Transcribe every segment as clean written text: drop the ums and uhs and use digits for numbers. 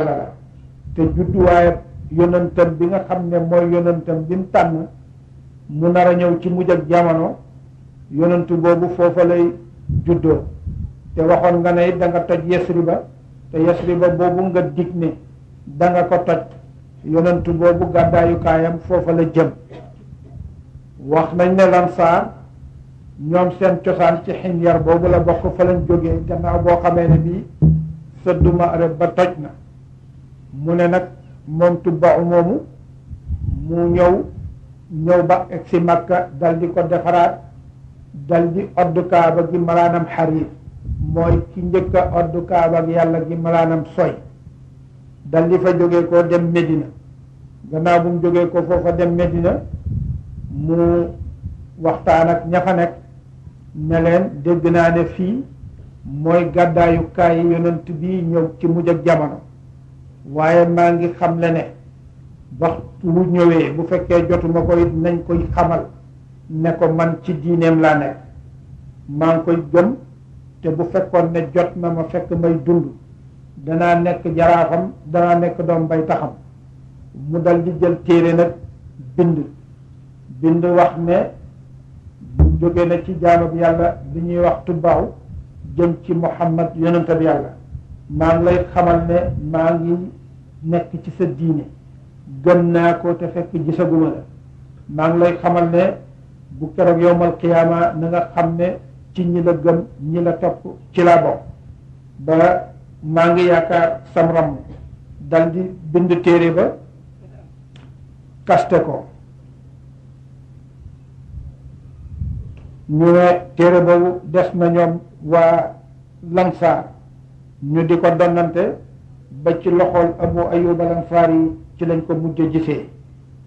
la te judduwaayam yonentam bi nga xam ne mooy yonentam bi mu tànn mu nar a ñëw ci mujj ak jamono yonentu boobu foofa lay juddoo te waxoon nga ne da nga toj Yasriba te Yasriba boobu nga dig ne da nga ko toj yonentu boobu gàddaayukaayam foofa la jëm. wax nañ ne Lansaar ñoom seen cosaan ci Ximyar boobu la bokk fa lañ jógee gannaaw boo xamee ne bii sëddu Ma'rib ba toj na mu ne nag moom Tubba'u moomu mu ñëw ba egg si Makka dal di ko defaraat dal di oddu Kaaba gi malaanam xariir mooy ki njëkk a oddu Kaaba gi yàlla gi malaanam soy dal di fa jógee ko dem Medina gannaaw bu mu jógee ko foofa dem Medina mu waxtaan ak ña fa nekk ne leen dégg naa ne fii mooy gàddaayu kaay yonent bi ñëw ci mujj ak jamono waaye maa ngi xam le ne waxtu wu ñëwee bu fekkee jotuma ko it nañ koy xamal ne ko man ci diineem laa nekk maa ngi koy gëm te bu fekkoon ne jot na ma fekk may dund danaa nekk jaraafam danaa nekk doom bay taxam mu dal di jël téere nag bind wax ne jóge na ci jaamab yàlla bi ñuy wax Tubba'u jëm ci Muhammad yonentab yàlla maa ngi lay xamal ne maa ngi nekk ci sa diine gëm naa ko te fekk gisaguma la maa ngi lay xamal ne bu keroog yowmal qiyaama na nga xam ne ci ñi la gëm ñi la topp ci laa bokk ba maa ngi yaakaar sam ram dal di bind téere ba kaste ko ñu ne téere boobu des na ñoom waa Lansaar ñu di ko donnante ba ci loxol Abu Ayyub al-Ansari yi ci lañ ko mujj gisee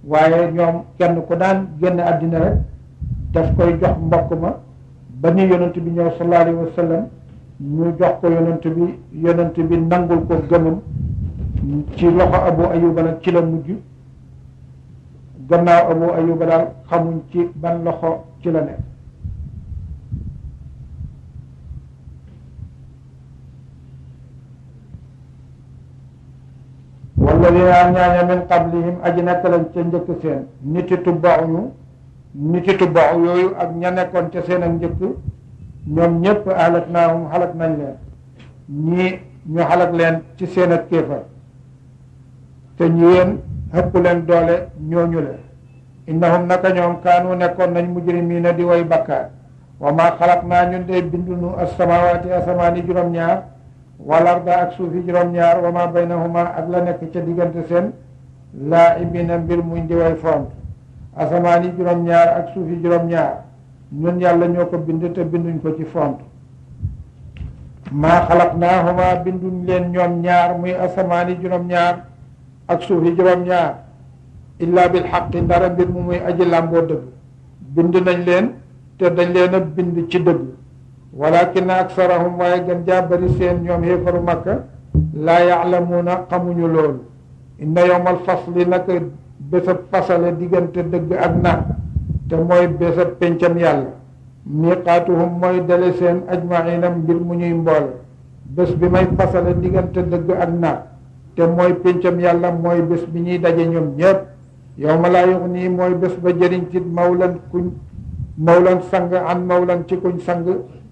waaye ñoom kenn ku daan génn àddina rek daf koy jox mbokk ma ba ni yonent bi ñëw sallallahu alayhi wa sallam ñu jox ko yonent bi nangul ko gëmam ci loxo Abu Ayyub nag ci la mujj gannaaw Abu Ayyub daal xamuñ ci ban loxo ci la nekk. walladina ñaaña min qablihim aji nekk lañ ca njëkk seen niti Tubba'u yooyu ak ña nekkoon ca seen ak njëkk ñoom ñëpp ahlaknaahum xalak nañ leen ñii ñu xalak leen ci seen ak kéefar te ñu yéen ëpp leen doole ñooñu leen innahum naka ñoom kaanu nekkoon nañ mujrimiina di way bakkaar wa maa xalaq naa ñun day bindunu as-samaawaati asamaani juróom-ñaar wal arda ak suufi juróom-ñaar wa maa baynahuma ak la nekk ca diggante seen laa'ibiina mbir muñ di way font asamaani juróom-ñaar ak suufi juróom-ñaar ñun yàlla ñoo ko bind te binduñ ko ci font maa xalaqnaahuma binduñ leen ñoom ñaar muy asamaani juróom-ñaar ak suufi juróom-ñaar illa bil xaqi ndara mbir mu muy aji làmboo dëgg bind nañ leen te dañ leen a bind ci dëgg walakin aksarahum waaye gën jaa bari seen ñoom xéefaru Makka laa yaalamuuna xamuñu loolu inna yawmal fasli naka bésab fasale diggante dëgg ak nar te mooy bésab pencam yàlla miqaatuhum mooy dale seen ajmaina mbir mu ñuy mboole bés bi may fasale diggante dëgg ak nar te mooy pencam yàlla mooy bés bi ñuy daje ñoom ñépp yawma laa yuxni mooy bés ba jëriñ ci mawlan sang an mawlan ci kuñ sang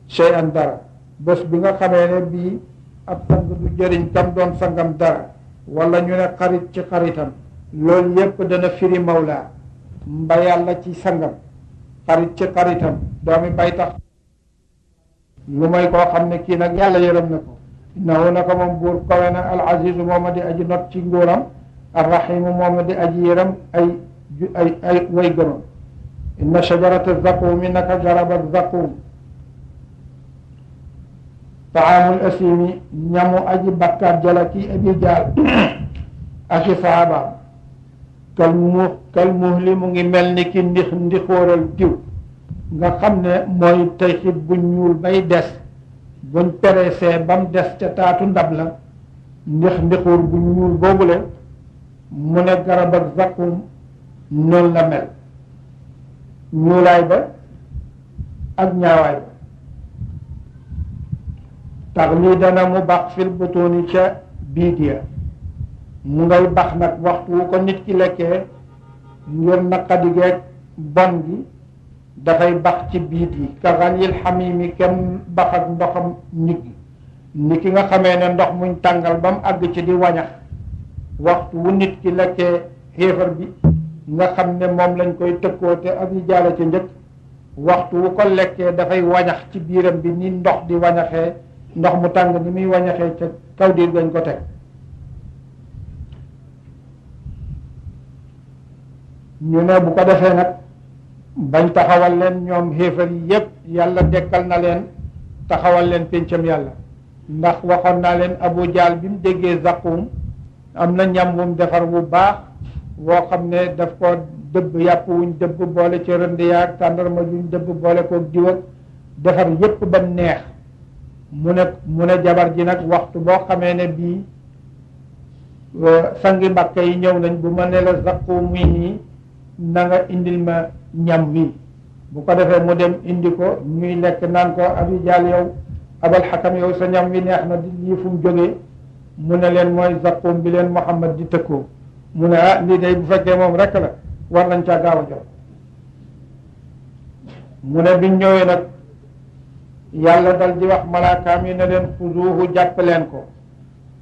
shay'an dara bés bi nga xamee ne bii ab sang du jëriñ kam doon sangam dara wala ñu ne xarit ci xaritam loolu yépp dana firi mawla mba yàlla ci sangam xarit ci xaritam doomi bay tax lu may koo xam ne kii nag yàlla yërëm na ko innahu naka moom buur kawe na al azizu mooma di aji not ci nguuram arrahimu mooma di aji yërëm ay way gëmam inna shajarata zaqumi naka garab zaqum taamul asimi ñamu aji bakkaat jala ki abi jaal ak i saabaam kal muhli mu ngi mel ni ki ndixóoral diw nga xam ne mooy tayxit bu ñuul bay des buñ peresee ba mu des ca taatu ndab la ndixóor bu ñuul boobule mu ne garab ak zaqum noonu la mel ñuulaay ba ak ñaawaay ba tax lii dana mu bax fil butuni ca biit ya mu ngay bax nag waxtu wu ko nit ki lekkee ngir naqadi geeg bon gi dafay bax ci biit yi ka xalil xamimi kenn bax ak ndoxam nit gi ni ki nga xamee ne ndox muñ tàngal ba mu àgg ci di wañax waxtu wu nit ki lekkee xéefar bi nga xam ne moom lañ koy tëkkoo te Abi Jahl ca njëkk waxtu wu ko lekkee dafay wañax ci biiram bi ni ndox di wañaxee ndox mu tàng ni muy wañaxee ca kaw diir gañ ko teg ñu ne bu ko defee nag bañ taxawal leen ñoom xéefar yi yépp yàlla dekkal na leen taxawal leen péncam yàlla ndax waxoon naa leen Abu Jahl bi mu déggee Zaqum am na ñam wum defar wu baax woo xam ne daf ko dëbb yàpp wuñ dëbb boole ci rënd yaag tàndarma yuñ dëbb boole ko diw ak defar yépp ba neex mu ne jabar ji nag waxtu boo xamee ne bii sangi Makka yi ñëw nañ bu ma ne la Zaqum wi nii na nga indil ma ñam wi bu ko defee mu dem indi ko ñuy lekk naan ko Abi Jahl yow Abal Hakam yow sa ñam wi neex na di lii fu mu jógee mu ne leen mooy Zaqum bi leen Muhammad di tëkkoo mu ne lii day bu fekkee moom rek la war nañ caa gaaw a jot mu ne biñ ñëwee nag yàlla dal di wax malaakaam yi ne leen xuzuuhu jàpp leen ko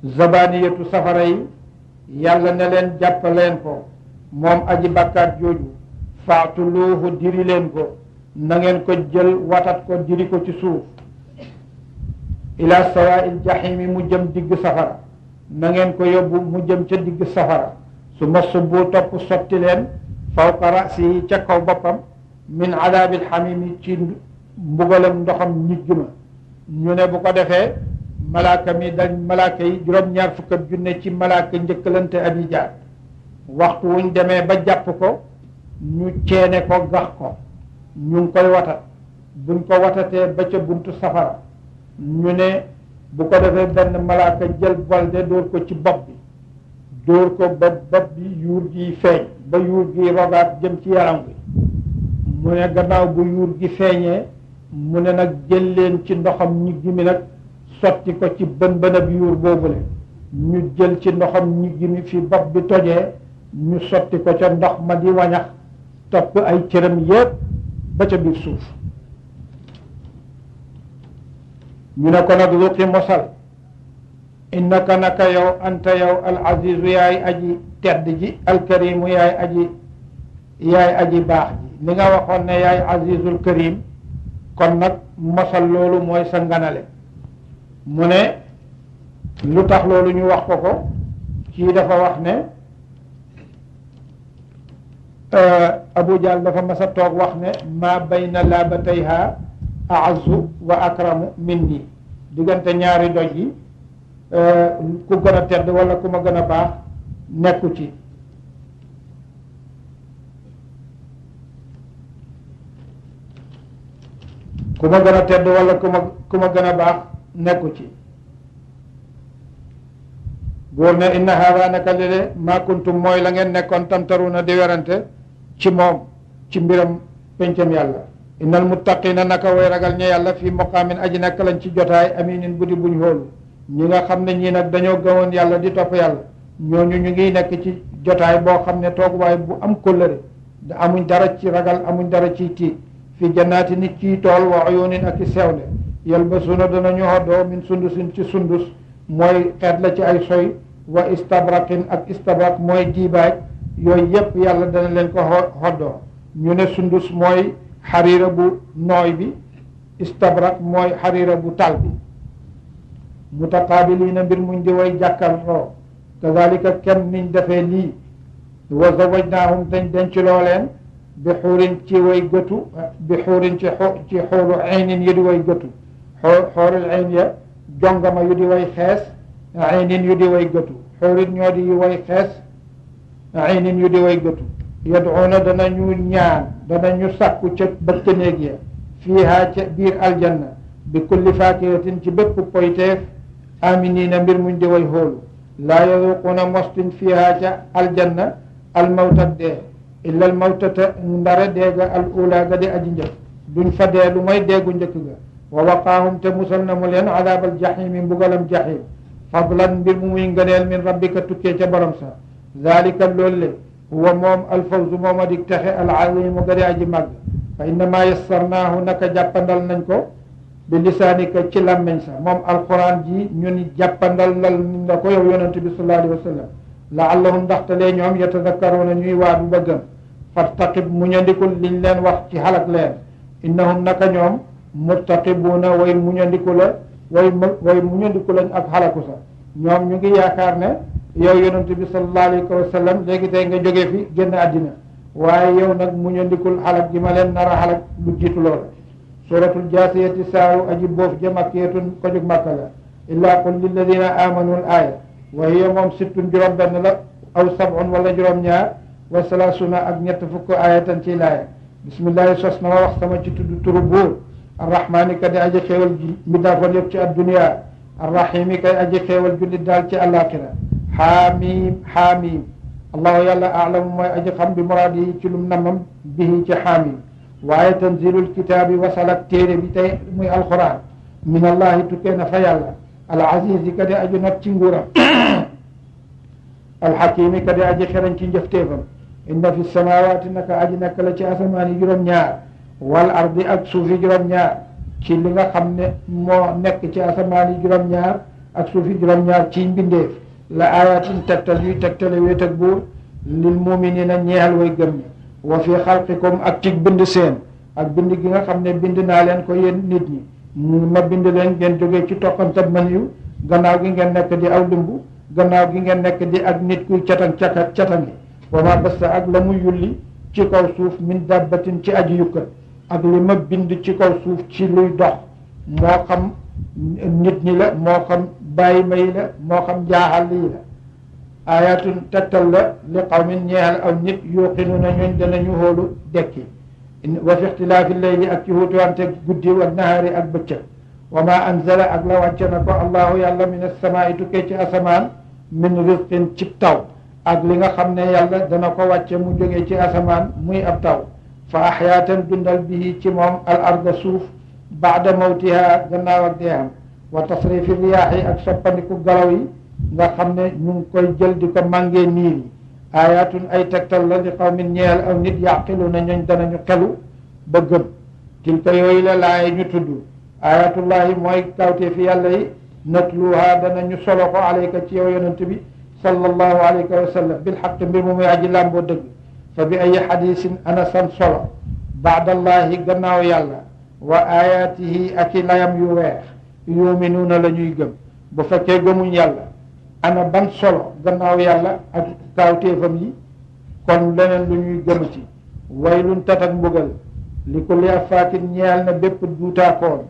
zabaniyatu safara yi yàlla ne leen jàpp leen ko moom aji bàkkaat jooju faatuluuhu diri leen ko na ngeen ko jël watat ko diri ko ci suuf ila sawaa'il jahimi mu jëm digg safara na ngeen ko yóbbu mu jëm ca digg safara su ma subbu topp sotti leen fawqa ra'sihi ca kaw boppam min adaabil hamimi ci mbugalam ndoxam ñigg ma ñu ne bu ko defee malaaka mi dañ malaaka yi juróom-ñaar fukk ak junne ci malaaka njëkkalante Abi Jahl waxtu wuñ demee ba jàpp ko ñu ceene ko gax ko ñu ngi koy watat buñ ko watatee ba ca buntu safara ñu ne bu ko defee benn malaaka jël bolde dóor ko ci bopp bi dóor ko ba bopp bi yuur gi feeñ ba yuur gi rogaat jëm ci yaram bi mu ne gannaaw bu yuur gi feeñee mu ne nag jël leen ci ndoxam ñiggi mi nag sotti ko ci bën bënab yuur boobule ñu jël ci ndoxam ñiggi mi fi bopp bi tojee ñu sotti ko ca ndox ma di wañax topp ay cëram yépp ba ca biir suuf ñu ne ko nag luqi mosal innaka naka yow anta yow al azizu yaay aji tedd ji alkarimu yaay aji baax ji li nga waxoon ne yaay azizul karim kon nag mosal loolu mooy sa nganale mu ne lu tax loolu ñu wax ko ko kii dafa wax ne Abu Jahl dafa mas a toog wax ne maa bayna laabatayha a'azzu wa akramu minni diggante ñaari doj yi ku gën a tedd wala ku ma gën a baax nekku ci ku ma gën a tedd wala ku ma gën a baax nekku ci góor ne inna haada naka lile maa kuntum mooy la ngeen nekkoon tamtaruna di werante ci moom ci mbiram pencam yàlla innal muttaqina naka way ragal ña yàlla fii muqaamin aji nekk lañ ci jotaay aminin buddi buñ xoolu ñi nga xam ne ñii nag dañoo gëmoon yàlla di topp yàlla ñooñu ñu ngi nekk ci jotaay boo xam ne tooguwaay bu am kóllëre amuñ dara ci ragal amuñ dara ci tiit fi jannaati nit ciy tool wa uyunin ak i seewle yalbasuuna danañu hoddoo min sundusin ci sundus mooy xeet la ci ay soy wa istabraqin ak istabrak mooy diibaaj yooyu yépp yàlla dana leen ko hoddoo ñu ne sundus mooy xariira bu nooy bi istabrak mooy xariira bu tal bi mutaqaabiliina mbir muñ di way jàkkarloo kazalika kem niñ defee lii wa zawajnaahum dañ denculoo leen bi xuurin ci way gëtu bi xuurin ci xoolu aynin yu di way gëtu xoolul ayn ya jongama yu di way xees aynin yu di way gëtu xuurin ñoo di way xees aynin yu di way gëtu yad'uuna danañu ñaan danañu sàkku ca bëkk néeg ya fiihaa ca biir aljanna bi kulli faakihatin ci bépp poyteef aminiina mbir muñ di way xoolu laa yaduquuna mostin fiihaa ca aljanna almawta dee illa almawtata ndare deega al ula ga di aji njëkk duñ fa dee lu may deegu njëkk ga wa waqaahum te musal na mu leen adaabal jahimi mbugalam jahim fadlan mbir mu muy ngëneel min rabbika tukkee ca borom sa zalika loolu le huwa moom alfawzu moom a dig texe alazimu gadi aji màgg fa innama yassarnaahu naka jàppandal nañ ko bi lisaanika ci làmmeñ sa moom alquran ji ñu ni jàppandal lal la ko yow yonente bi sallallahu alayhi wa sallam laallahum ndaxtalee ñoom yatadakkaruuna ñuy waadu bëggam fartaqib muñandikul liñ leen wax ci xalak leen innahum naka ñoom murtaqibuuna way muñandiku la way muñandiku lañ ak xalaku sa ñoom ñu ngi yaakaar ne yow yonente bi sallallahu alayhi wa sallam léegi tey nga jógee fi génn àddina waaye yow nag muñandikul xalak gi ma leen nar a xalak lu jiitu loola suratul jaasiyati saaru aji boof ja makkiyatun ko jóg makka la illaa qul lilladina amanu l aaya wa hiya moom sittun juróom benn la aw sab'un wala juróom ñaar wa salaasuna ak ñett fukk aayatan ci laaya bismillahi sos na ma wax sama ci tudd turu buur arrahmaani ka di aji xéewal mbindaafoon yëpp ci addunia arrahimi kay aji xéewal jullit daal ci àllaaxira xaamim xaamim allahu yàlla aalamu mooy aji xam bi muraad yi ci lum namam bihi ci xaamim waaye tanzilul kitaabi wasalak téere bi tey muy alquran min allahi tukkee na fa yàlla al aziz yi ka di aji not ci nguuram alxakimi ka di aji xereñ ci njëfteefam inna fi samawaati naka aji nekk la ci asamaan yi juróom-ñaar wal ardi ak suufi juróom-ñaar ci li nga xam ne moo nekk ci asamaan yi juróom-ñaar ak suufi juróom-ñaar ci mbindeef la ayatin tegtal yuy tegtale wéet ak buur lil muminina ñeexal way gëm ñi wa fi xalqikum ak ci bind seen ak bind gi nga xam ne bind naa leen ko yéen nit ñi ma bind leen ngeen jógee ci toqantab man yu gannaaw gi ngeen nekk di aw lumbu gannaaw gi ngeen nekk di ak nit kuy catangi wa ma basta ak la mu yulli ci kaw suuf min dabbatin ci aji yukkat ak li ma bind ci kaw suuf ci luy dox moo xam nit ñi la moo xam bàyyi may la moo xam jaaxal lii la ayatun tegtal la li qawmin ñeexal aw nit yuqinuna ñooñ danañu hóolu dekki wa fi ixtilaafi leyli ak ci huutuwante guddi wa nahaari ak bëccëg wa ma anzala ak la wàcce na ko allahu yàlla min asamaai tukkee ci asamaan min rizqin cib taw ak li nga xam ne yàlla dana ko wàcce mu jógee ci asamaan muy ab taw fa axyaatan dundal bihi ci moom al arda suuf baada mawtiha gannaaw ak deexam wa tasrifi riyaaxi ak soppandiku galaw yi nga xam ne ñu ngi koy jël di ko màngee niir yi ayatun ay tegtal la li qawmin ñeel aw nit yaqiluna ñooñ danañu xelu ba gëm tilka yooyu la laaye ñu tudd ayatullahi mooy kawtee fi yàlla yi natluha danañu solo ko alayka ci yow yonent bi sallallahu alayhi wa sallam bil xaq mbir mu muy aji làmboo dëgg fa bi ay xadisin ana san solo baadallahi gannaaw yàlla wa ayatihi ak i layam yu weex yuminuuna la ñuy gëm bu fekkee gëmuñ yàlla ana ban solo gannaaw yàlla ak kaawteefam yi kon leneen lu ñuy gëm ci waylun tatak mbugal li kulli affaakin ñeel na bépp duutaakoon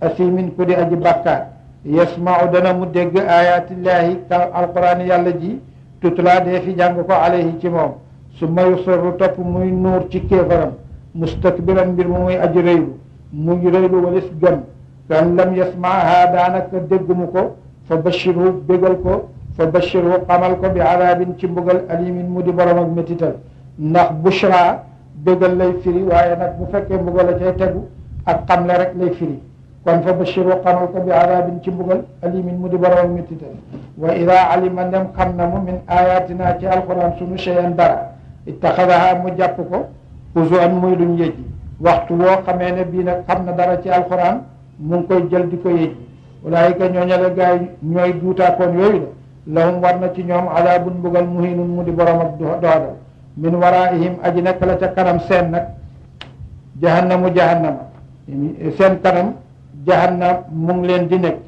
asimin ku di aji bàkkaar yasmau dana mu dégg ayatillahi ka alquran yàlla ji tutla dee fi jàng ko alayhi ci moom summa yusirru topp muy nuur ci kéefaram mustakbiran mbir mu muy aji rëylu muy rëylu walis gëm kan lam yasmaaha daanaka déggumu ko fa bashirhu bégal ko fa bashirhu xamal ko bi adabin ci mbugal alimin mu di borom ak métital ndax bushra bégal lay firi waaye nag bu fekkee mbugal la cay tegu ak xamle rek lay firi kon fa bashiru xamal ko bi adabin ci mbugal alimin mu di borom ak métital wa ida alima ndem xam na mu min ayatina ci alquran sunu cheyan dara ittaxadaha mu jàpp ko usuan muy luñ yëjji waxtu woo xamee ne bii nag xam na dara ci alquran mu ngi koy jël di ko yëjji ulaayika ñooñale gaay ñooy duutaakoon yooyu la lahum war na ci ñoom adabun mbugal muhinun mu di borom ak doodal min waraihim aji nekk la ca kanam seen nag jahannamu jahannama seen kanam jahannam mu ngi leen di nekk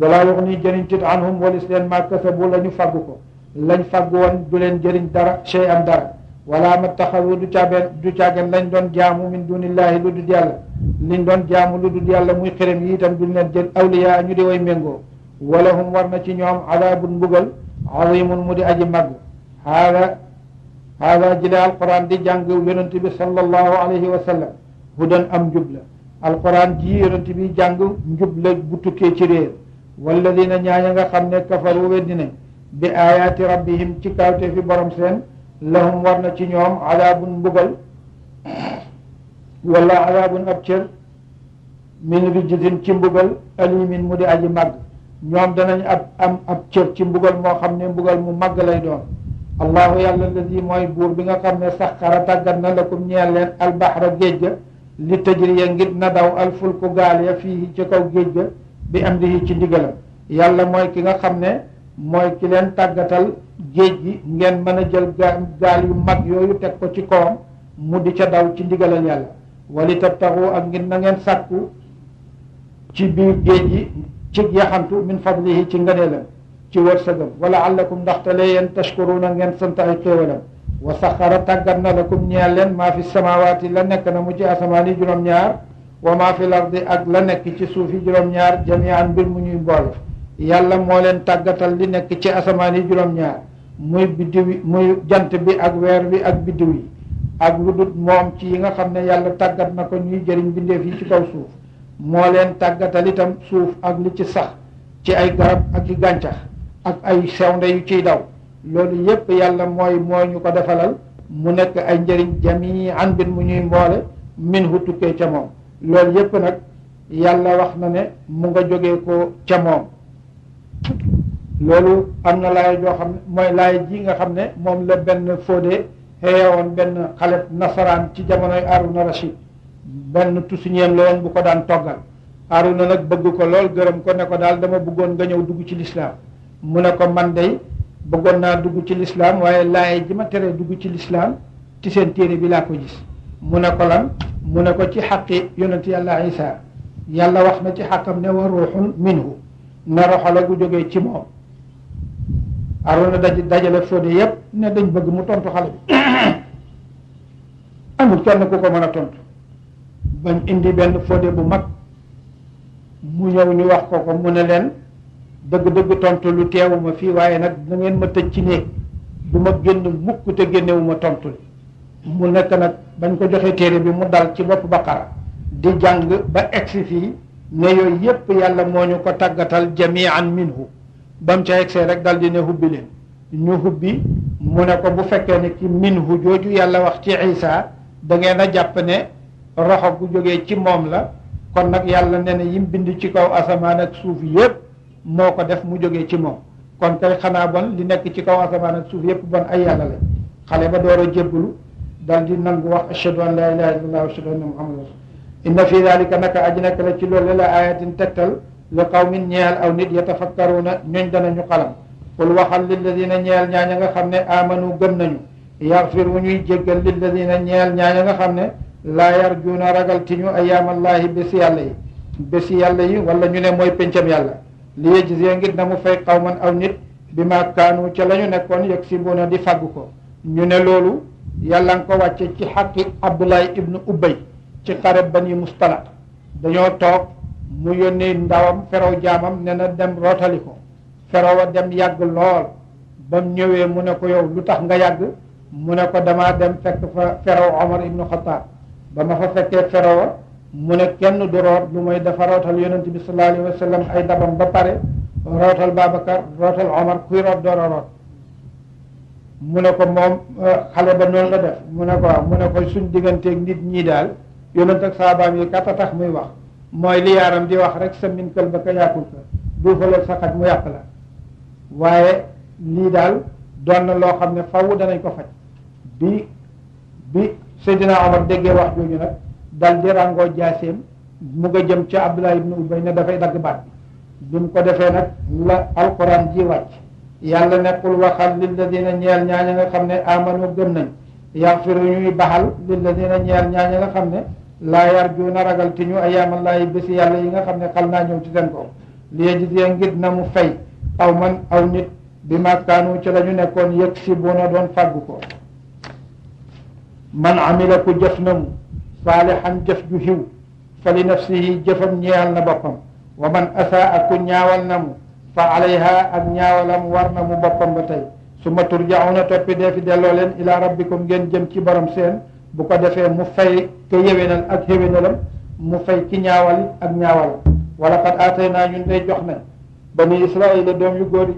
walaa yuxni jëriñ tit anhum walis leen ma kasabu la ñu faggu ko lañ faggu woon du leen jëriñ dara chey am dara wala ma taxawu du caagen lañ doon jaamu min dunillahi lu dul yàlla liñ doon jaamu lu dul yàlla muy xërëm yi itam duñ leen jël awliya ñu di way méngoo walahum war na ci ñoom adabun mbugal azimun mu di aji màgg haada jile alquran di jàng yonent bi sallallahu alayhi wa sallam hudan am njub la alquran ji yonent bi jàng njub la bu tukkee ci réer walladina ñaaña nga xam ne kafaru weddi nañ bi ayaati rabbihim ci kawte fi borom seen lahum war na ci ñoom adabun mbugal wala adabun ab cër min rijzin ci mbugal alimin mu di aji màgg ñoom danañ am ab cër ci mbugal moo xam ne mbugal mu màgg lay doon allahu yàlla alladi mooy buur bi nga xam ne saxara tàggat na lakum ñeel leen albahra géej ga li tajriya ngir na daw alfulku gaal ya fii ci kaw géej ga bi amrihi ci ndigalam yàlla mooy ki nga xam ne mooy ki leen tàggatal géej gi ngeen mën a jël gaal yu mag yooyu teg ko ci kawam mu di ca daw ci ndigalal yàlla wali tabtaxu ak ngir na ngeen sàkku ci biir géej gi ci yaxantu min fadlihi ci ngëneelam ci wërsëgam wala allakum ndaxte lee yéen tashkuruna ngeen sant ay xéewalam wa saxara tàggat na lakum ñeel leen maa fi samawaati la nekk na mu ci asamaan yi juróom-ñaar wa maa fi lardi ak la nekk ci suuf yi juróom-ñaar jamian mbir mu ñuy mboole yàlla moo leen tàggatal li nekk ci asamaan yi juróom-ñaar muy biddiw yi muy jant bi ak weer bi ak biddiw yi ak lu dut moom ci yi nga xam ne yàlla tàggat na ko ñuy jëriñ bindeef yi ci kaw suuf moo leen tàggatal itam suuf ak li ci sax ci ay garab ak i gàncax ak ay sewnde yu ciy daw loolu yépp yàlla mooy ñu ko defalal mu nekk ay njëriñ jamian bin mu ñuy mboole min hu tukkee ca moom loolu yépp nag yàlla wax na ne mu nga jógee ko ca moom loolu am na laay joo xam ne mooy laay ji nga xam ne moom la benn Fodé xeewoon benn xale nasaraan ci jamonoy Aruna Rashid benn tusuñeem la woon bu ko daan toggal Aruna nag bëgg ko lool gërëm ko ne ko daal dama bëggoon nga ñëw dugg ci lislaam mu ne ko man day bëggoon naa dugg ci lislaam waaye laay ji ma teree dugg ci lislaam ci seen téere bi laa ko gis mu ne ko lan mu ne ko ci xaqi yonent yàlla Isa yàlla wax na ci xaqam ne wa ruuxun minhu na roxala gu jógee ci moom Aruna dajale Fodé yépp ne dañ bëgg mu tontu xale bi amul kenn ku ko mën a tontu bañ indi benn Fodé bu mag mu ñëw ñu wax ko mu ne leen dëgg-dëgg tontu lu teewuma fii waaye nag da ngeen ma tëj ci néeg du ma génn mukk te génnewuma tontu li mu nekk nag bañ ko joxee téere bi mu dal ci bopp Baqara di jàng ba egsi fii ne yooyu yépp yàlla moo ñu ko tàggatal jamian minhu ba mu ca egsee rek dal di ne hubbi leen ñu hubbi mu ne ko bu fekkee ne ci minhu jooju yàlla wax ci Isa da ngeen a jàpp ne roxo gu jógee ci moom la kon nag yàlla ne ne yim bind ci kaw asamaan ak suuf yépp moo ko def mu jógee ci moom kon kay xanaa bon li nekk ci kaw asamaan ak suuf yépp bon ay yàlla la xale ba door a jébbalu dal di nangu wax ashhadu an la ilaha illallah wa ashhadu anna muhammadan rasul inna fi dalika naka aji nekk la ci loolu la ayatin tegtal li qawmin ñeel aw nit yatafakkaruuna ñooñ danañu xalam qul waxal lilladina ñeel ñaaña nga xam ne amanu gëm nañu yaxfiru ñuy jéggal lilladina ñeel ñaaña nga xam ne laa yarjuuna ragal ti ñu ayaamallahi bési yàlla yi wala ñu ne mooy pencam yàlla li yejzia ngir na mu fay qawman aw nit bi ma kaanu ca la ñu nekkoon yaksibuuna di fàggu ko ñu ne loolu yàlla nga ko wàcce ci xaqi Abdullahi ibnu Ubay ci xare Bani Mustalaq dañoo toog mu yónni ndawam feraw jaamam ne na dem rootali ko feraw a dem yàgg lool ba mu ñëwee mu ne ko yow lu tax nga yàgg mu ne ko damaa dem fekk fa feraw Omar ibnu Xataab ba ma fa fekkee feraw a mu ne kenn du root lu mooy dafa rootal yonent bi sallallahu alayhi wa sallam ay dabam ba pare rootal Babacar rootal Omar kuy root door a root mu ne ko moom xale ba noonu la def mu ne ko waaw mu ne ko suñ digganteeg nit ñii daal yonent ak saabaam yi kat a tax muy wax mooy li yaaram di wax rek sa min kël ba ka yàqul ka duufalal sa xaj mu yàq la waaye lii daal doon na loo xam ne faw danañ ko faj bi Seydina Omar déggee wax jooju nag dal di ràngoo jaaseem mu nga jëm ca Abdullah ibnu Ubay ne dafay dagg baat bi mu ko defee nag la alquran ji wàcc yàlla nekkul waxal lilladina ñeel ñaaña nga xam ne amanu gëm nañ yaxfiru ñuy baxal lilladina ñeel ñaaña nga xam ne laa yarjuuna ragal ti ñu ayaamallaahi bési yàlla yi nga xam ne xal naa ñëw ci seen kaw li yejzia ngir na mu fay aw man aw nit bi ma kaanu ci la ñu nekkoon yaksibuuna doon fàggu ko man amila ku jëf na mu saalihan jëf ju xiw fa li nafsihi jëfam ñeexal na boppam wa man asaa ku ñaawal na mu fa alayha ak ñaawalam war na mu boppam ba tey summa turjauna toppi dee fi delloo leen ila rabbikum ngeen jëm ci borom seen bu ko defee mu fay ke yéwénal ak yéwénalam mu fay ki ñaawal ak ñaawalam wala qad aataynaa ñun day jox nañ bani israila doom yu góor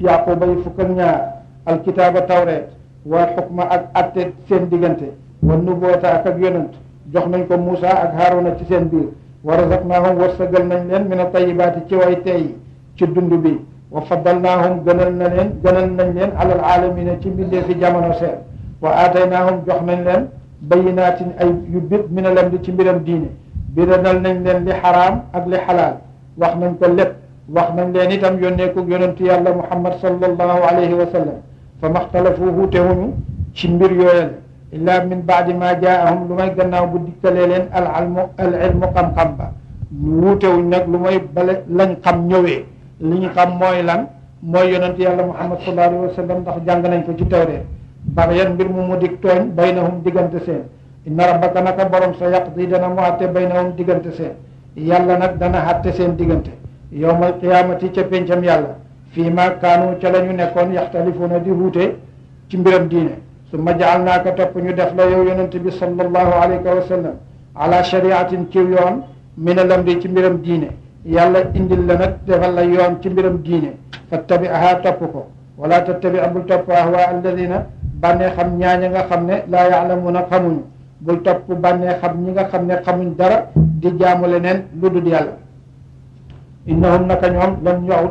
yaquba yi fukk ak ñaar alkitaaba tawreet wal xukma ak atte seen diggante wa nubuwata ak yonent jox nañ ko Muusa ak Haaruna ci seen biir wa razaqnaahum wërsëgal nañ leen min a tayibaati ci way teey ci dund bi wa faddalnaahum gënal nañ leen alal aalamina ci mbindee fi jamono seen wa aataynaahum jox nañ leen bayinaatin ay yu bit min al amri ci mbiram diine biranal nañ leen li xaraam ak li xalaal wax nañ ko lépp wax nañ leen itam yónnee ko yonentu yàlla muhammad sallallahu alayhi wa sallam fa maxtalafu wuutewuñu ci mbir yooyale illa min baadi ma jaahum lu may gannaaw bu dikkalee leen al ilmu xam-xam ba wuutewuñ nag lu may bale lañ xam ñëwee li ñu xam mooy lan mooy yonentu yàlla muhammad sallallahu alayhi wa sallam ndax jàng nañ ko ci tawreet baxyan mbir mu dig tooñ baynahum diggante seen inna rabbaka naka borom sa yaqdi dana mu àtte baynahum diggante seen yàlla nag dana àtte seen diggante yawmal qiyaamati ca péncam yàlla fii ma kaanu ca la ñu nekkoon yaxtalifuuna di wuute ci mbiram diine summa jaalnaaka topp ñu def la yow yonente bi sallallahu alayhi wa sallam ala shariatin ci yoon min al amri ci mbiram diine yàlla indil la nag defal la yoon ci mbiram diine fattabi'aha topp ko wala tattabi bul topp ahwa alladina bànnee xam ñaaña nga xam ne laa yaalamuuna xamuñu bul topp bànnee xam ñi nga xam ne xamuñ dara di jaamu leneen lu dul yàlla innahum naka ñoom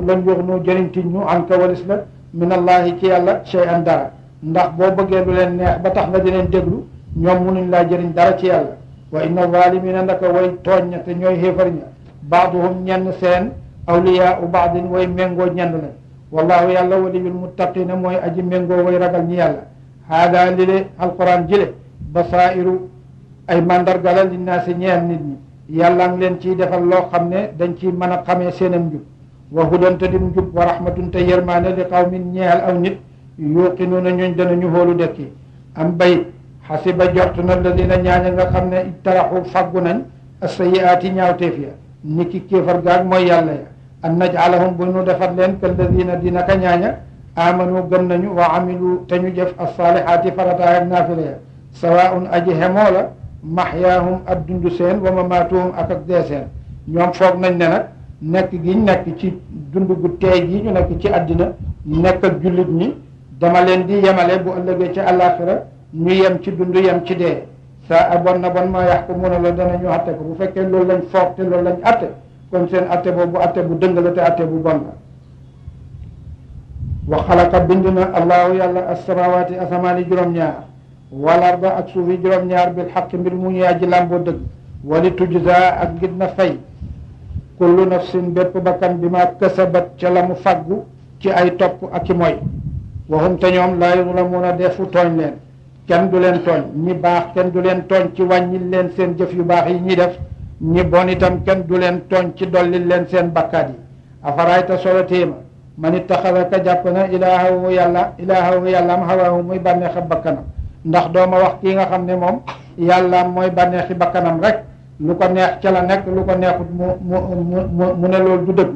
lan yuxnu jëriñtiñ ñu an ka walis la min allahi ci yàlla shay'an dara ndax boo bëggee lu leen neex ba tax nga di leen déglu ñoom munuñ laa jëriñ dara ci yàlla wa inna zalimina naka way tooñ ña te ñooy xéefar ña baaduhum ñenn seen awliyaau baadin way méngoo ñenn lañ wallahu yàlla waliyul muttaqina mooy aji méngoo way ragal ñi yàlla haada lile alquran jile basairu ay mandarga la linnaasi ñeel nit ñi yàlla ngi leen ciy defal loo xam ne dañ ci mën a xamee seenam njub wa hudan te dim njub wa rahmatun te yërmaane li qawmin ñeel aw nit yuqinuuna ñooñ danañu hóolu dekki am bayit xasiba jort na alladina ñaaña nga xam ne ijtaraxu faggu nañ assayiaati ñaawteef ya ni ki kéefar gaag mooy yàlla ya an najalahum bu ñu defat leen kalladina dina ka ñaaña amanu gëm nañu wa amilu te ñu jëf alsaalihaati farataay ak naafila ya sawaun aji hemoo la maxyaahum ak dundu seen wa mamaatuhum ak dee seen ñoom foog nañ ne nag nekk gi nekk ci dund gu teey gi ñu nekk ci àddina nekk ak jullit ñi dama leen di yemale bu ëllëgee ci àllaaxira ñu yem ci dund yem ci dee saa bon na bon maa yaxkumuuna la danañu atte ko bu fekkee loolu lañ foog te loolu lañ atte kon seen atte boobu atte bu dëng la te atte bu bon la wa xalaqa bind na allahu yàlla assamaawaati asamaani juróom-ñaar wal arda ak suufi juróom-ñaar bil xaq mbir mu ñu aji làmboo dëgg wali tujza ak ngir na fay kullu nafsin bépp bakkan bi ma kasabat ca la mu faggu ci ay topp ak ci mooy waxum te ñoom laa yuzlamuuna defu tooñ leen kenn du leen tooñ ñi baax kenn du leen tooñ ci wàññil leen seen jëf yu baax yi ñi def ñi bon itam kenn du leen tooñ ci dollil leen seen bakkaat yi afarayta solo téema man ittaxada ka jàpp na ilaahahu yàllaam hawaahu muy bànneexi bakkanam ndax dooma wax kii nga xam ne moom yàllaam mooy bànneexi bakkanam rek lu ko neex ca la nekk lu ko neexut mu ne loolu du dëgg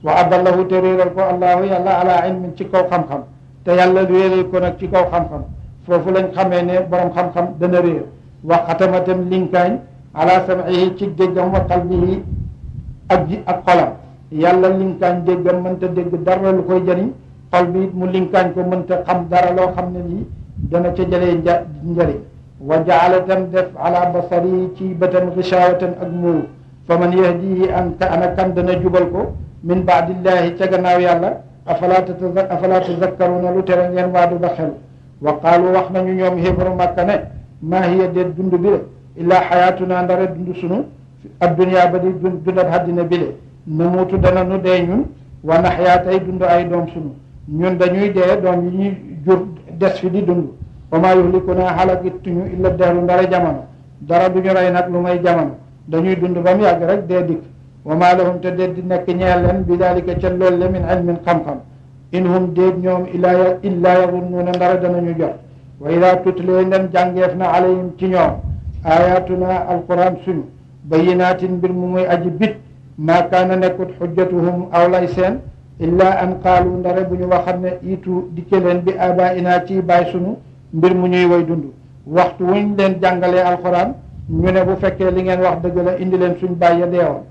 wa adallahu te réeral ko allahu yàlla ala ilmin ci kaw xam-xam te yàlla réeral ko nag ci kaw xam-xam foofu lañ xamee ne borom xam-xam dana réer wa xatamatam linkaañ ala sam'ihi ci déggam wa qalbihi ak xolam yàlla linkaañ déggam mënta dégg dara lu koy jëriñ xol bi mu linkaañ ko mënta xam dara loo xam ne lii dana ca jëlee njëriñ wa jaala tam def ala basari ci bëtam gishaawatan ak muur fa man yahdihi ana kan dana jubal ko min baadillahi ca gannaaw yàlla afala tazakkaruna lu tere ngeen waadu ba xelu wa qaalu wax nañu ñoom xéefaru Makka ne maa hiya déet dund bi le illaa xayaatuna ndara dund sunu addunya ba di dundab haddina bi le namuutu dana nu dee ñun wa naxyaa tey dund ay doom sunu ñun dañuy dee doom yi ñuy jur des fi di dund wa maa yuhlikunaa halakituñu illa dahru ndara jamono dara duñu rey nag lu may jamono dañuy dund ba mu yàgg rek dee dikk wa maa lahum te déet di nekk ñeel leen bi dalika ca loolu le min ilmin xam-xam in hum déet ñoom illaa yazunnuuna ndara danañu jot wa ida tutlee ndem jàngeef na alayhim ci ñoom ayatuna alquran suñu bayinaatin mbir mu muy aji bit maa kaana nekkut xujjatuhum aw lay seen illa an qaalu ndare bu ñu waxam ne itu dikke leen bi abaina ci baay sunu mbir mu ñuy way dund waxtu wuñ leen jàngalee alquran ñu ne bu fekkee li ngeen wax dëgg la indi leen suñ baay ya deewoon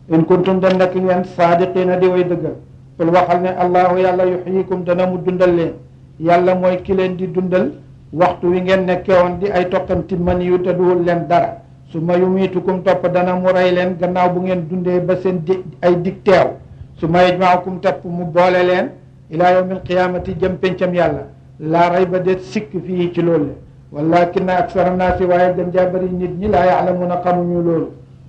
in kuntum dem nekk ngeen saadiqiina di way dëggal qul waxal ne allahu yàlla yuxyikum dana mu dundal leen yàlla mooy ki leen di dundal waxtu wi ngeen nekkewoon di ay toqanti man yu te duwul leen dara su ma yumiitukum topp dana mu rey leen gannaaw bu ngeen dundee ba seen ay dig teew summa yajmaukum tepp mu boole leen ila yawmi alqiyamati jëm pencam yàlla laa rayba déet sikk fii ci loolu le walakinna aksara naasi waaye gën jaa bëri nit ñi laa yaalamuuna xamuñu loolu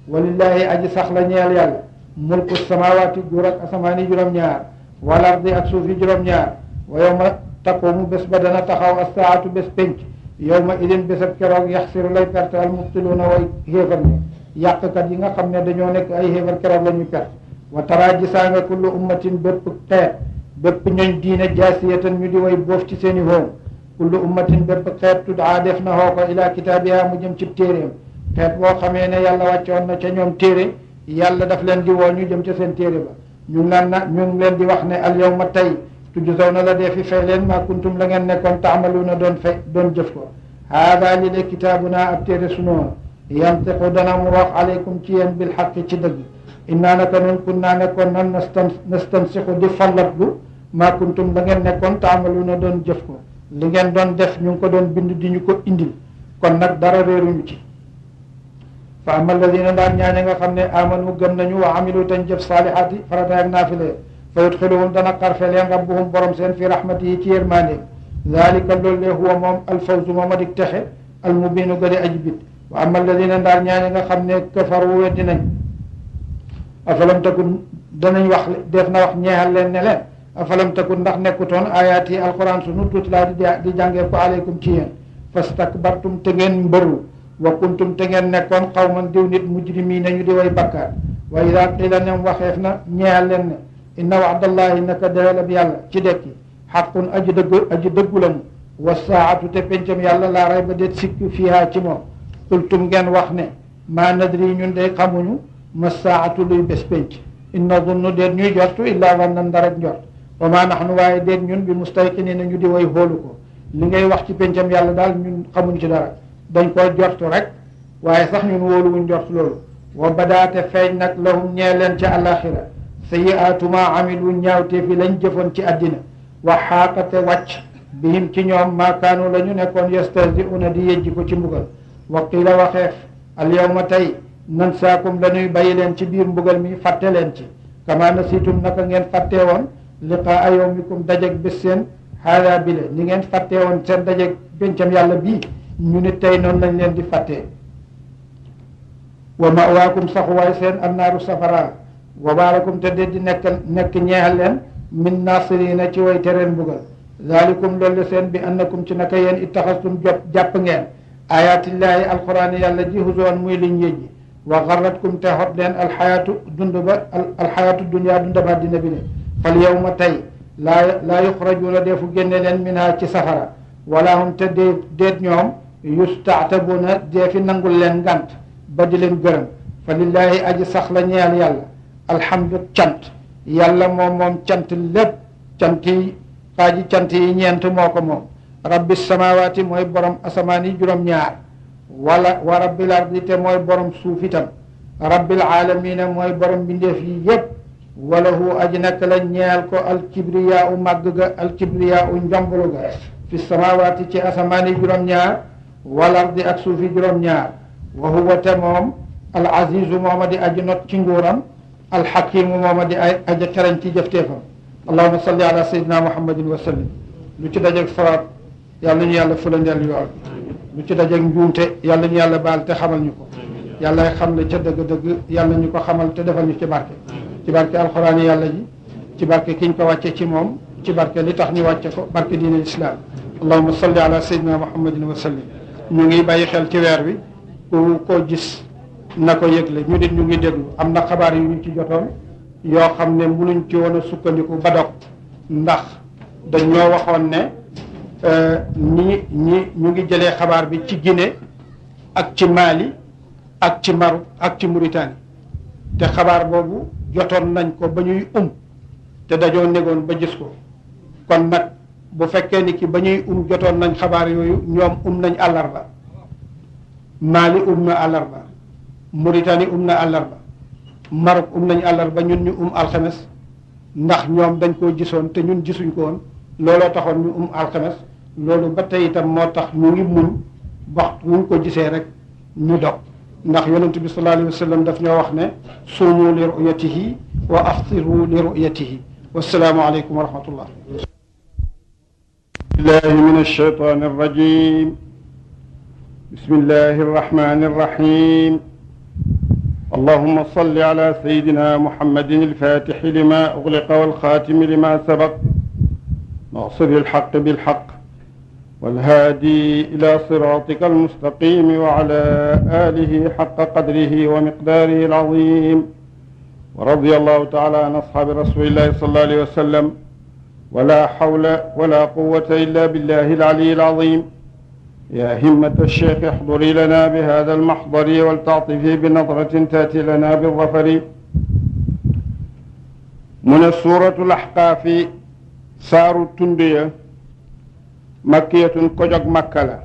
walillahi aji sax la ñeel yàlla mulku samawaati guur ak asamaani juróom-ñaar wal ardi ak suufi juróom-ñaar wa yawma taqumu bés ba dana taxaw assaatu bés penc yawma idin bésab keroog yaxsiru lay perte al mubtiluuna way xéefar ñi yàqkat yi nga xam ne dañoo nekk ay xéefar keroog la ñuy perte wa tara gisaa nga kullu ummatin bépp xeet bépp ñooñ diine jaasiyatan ñu di way boof ci seeni hoom kullu ummatin bépp xeet tudaa def na xoo ko ila kitaabiha mu jëm ci téeréem xeet boo xamee ne yàlla wàccoon na ca ñoom téere yàlla daf leen di woo ñu jëm ca seen téere ba ñu ngi leen di wax ne al yawma tey tujzawna la dee fi fay leen maa kuntum la ngeen nekkoon taamaluuna doon jëf ko haada li de kitaabuna ab téere sunoon yantiqu dana mu wax aleykum ci yéen bil xaqi ci dëgg innaa naka nun kunnaa nekkoon nan nastansixu di fallatlu maa kuntum la ngeen nekkoon taamaluuna doon jëf ko li ngeen doon def ñu ngi ko doon bind di ñu ko indil kon nag dara réeruñu ci fa ama alladina daan ñaaña nga xam ne amanu gëm nañu wa amilu tañ jëf saalihaati farata ak naafile fa yudxiluhum dana xarfe leen rabbuhum borom seen fi rahmati yi ci yërmande dalika loolu le huwa moom alfawzu moom a dik texe almubinu gëde aji bit wa ama alladina daan ñaaña nga xam ne kafaru weddi nañ afalam takun danañ wax def na wax ñeexal leen ne leen afalam takun ndax nekkutoon ayaat yi alquran sunu tutlaa di jàngee ko aleykum ci yéen fastakbartum te ngeen mbëru wa kuntum te ngeen nekkoon xawman diw nit mujrimiina ñu di way bakkaar wa ida qila nem waxeef na ñeexal leen ne inna wa'dallahi naka dayalab yàlla ci dekki xaqun aji dëggu la mu wa saatu te pencam yàlla laa rayba déet sikk fiiha ci moom qultum ngeen wax ne maa nadri ñun day xamuñu ma saatu luy bés penc inna dunnu déet ñuy jortu illaa wannan ndarek njort wa maa naxnu waaye déet ñun bi mustayqiniina ñu di way xoolu ko li ngay wax ci pencam yàlla daal ñun xamuñ ci dara dañ koo jortu rek waaye sax ñun wóoluwuñ jort loolu wa badaate feeñ nag lahum ñee leen ca àlaxira sayyi'aatu maa amilu ñaawte fi lañ jëfoon ci àddina wa xaaqate wàcc bihim ci ñoom maa kaanu la ñu nekkoon yastahzi'uuna di yejji ko ci mbugal wa qiila waxeef al yawma tey nansaakum la ñuy bàyyi leen ci biir mbugal mi fàtte leen ci kama nasiitum naka ngeen fàtte woon liqaa yawmikum dajeg bés seen haada bile ni ngeen fàtte woon seen dajeg bencam yàlla bii ñu ne tey noonu lañ leen di fàttee wa mawaakum saxuwaay seen annaaru safara wa baalakum te de di nekk ñeexal leen min nasirina ci way tereen mbugal zalikum loolu seen bi annakum ci naka yéen ittaxastum jàpp ngeen ayatillahi alquraan yàlla ji huzuwan muy liñ yëjji wa garratkum te xot leen alxayaatu dunya dunda ba dina bi ne fal yawma tey laa yuxrajuuna deefu génne leen minha ci safara wala hum te déet ñoom yustaatabuna deefi nangul leen ngant ba di leen gërëm fa lillahi aji sax la ñeel yàlla alhamdu cant yàlla moom cant lépp cant yi xaaji cant yi ñeent moo ko moom rabbi samawaati mooy borom asamaan yi juróom-ñaar wa rabbil ardi te mooy borom suuf itam rabbil aalamiina mooy borom mbindeef yi yépp walahu aji nekk la ñeel ko alkibriyaa u màgg ga alkibriyaa u njomblu ga fi samawaati ci asamaan yi juróom-ñaar wal ardi ak suuf yi juróom-ñaar wa huwa te moom al azizu mooma di aji not ci nguuram alxakimu mooma di aji xereñ ci jëfteefam allahuma salli ala sayyidina muhammadin wa sallim lu ci dajeeg salaat yàlla ñu yàlla fulandeel yool lu ci dajeeg njuumte yàlla ñu yàlla baal te xamal ñu ko yàlla xam le ca dëgg-dëgg yàlla ñu ko xamal te defal ñu ci barke alxuraan yàlla ji ci barke kiñ ko wàcce ci moom ci barke li tax ñu wàcce ko barke diine islam allahuma salli ala sayyidina muhammadin wa sallim ñu ngi bàyyi xel ci weer wi ku ko gis na ko yëgle ñu nit ñu ngi déglu am na xabaar yu ñu ci jotoon yoo xam ne mënuñ ci woon a sukkandiku ba dog ndax dañoo waxoon ne ñu ngi jëlee xabaar bi ci Guinée ak ci Mali ak ci Maroc ak ci Mauritanie te xabaar boobu jotoon nañ ko ba ñuy te dañoo négoon ba gis ko kon nag bu fekkee ni ki ba ñuy jotoon nañ xabaar yooyu ñoom nañ àllarba Mali na àllarba Mauritanie na àllarba Maroc nañ àllarba ñun ñu alxames ndax ñoom dañ koo gisoon te ñun gisuñ ko woon looloo taxoon ñu alxames loolu ba tey itam moo tax ñu ngi muñ waxtu wuñ ko gisee rek ñu dog ndax yonent bi sallallahu alayhi wa sallam daf ñoo wax ne suumu li ru'yatihi وأفطروا لرؤيته. والسلام عليكم ورحمة الله. بالله من الشيطان الرجيم. بسم الله الرحمن الرحيم. اللهم صل على سيدنا محمد الفاتح لما أغلق والخاتم لما سبق ناصر الحق بالحق والهادي إلى صراطك المستقيم وعلى آله حق قدره ومقداره العظيم. ورضي الله تعالى عن أصحاب رسول الله صلى الله عليه وسلم. ولا حول ولا قوة إلا بالله العلي العظيم. يا همة الشيخ احضري لنا بهذا المحضر ولتعطفي بنظرة تأتي لنا بالظفر. من سورة الأحقاف سار التندية مكية كجك مكة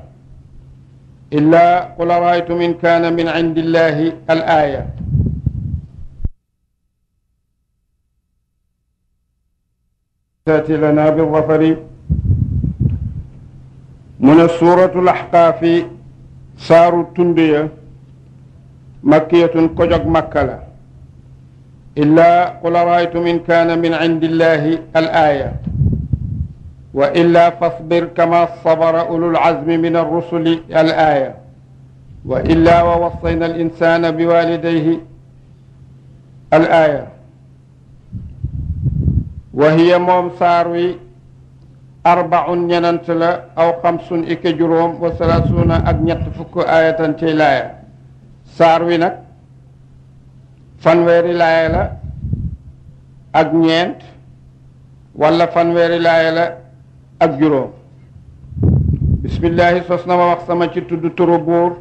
إلا قل رأيتم إن كان من عند الله الآية. تأتي لنا بالظفر. من سورة الأحقاف سار التندية مكية كجك مكة إلا قل رأيتم إن كان من عند الله الآية وإلا فاصبر كما صبر أولو العزم من الرسل الآية وإلا ووصينا الإنسان بوالديه الآية. وهي موم ساروي 4 ñenant la aw 5 ike juróom wa 30 ak ñett fukk ayatan ci laaya. saar wi nag fanweeri laaya la ak ñeent wala fanweeri laaya la ak juróom. bismillahi sos na ma wax sama ci tudd turu buur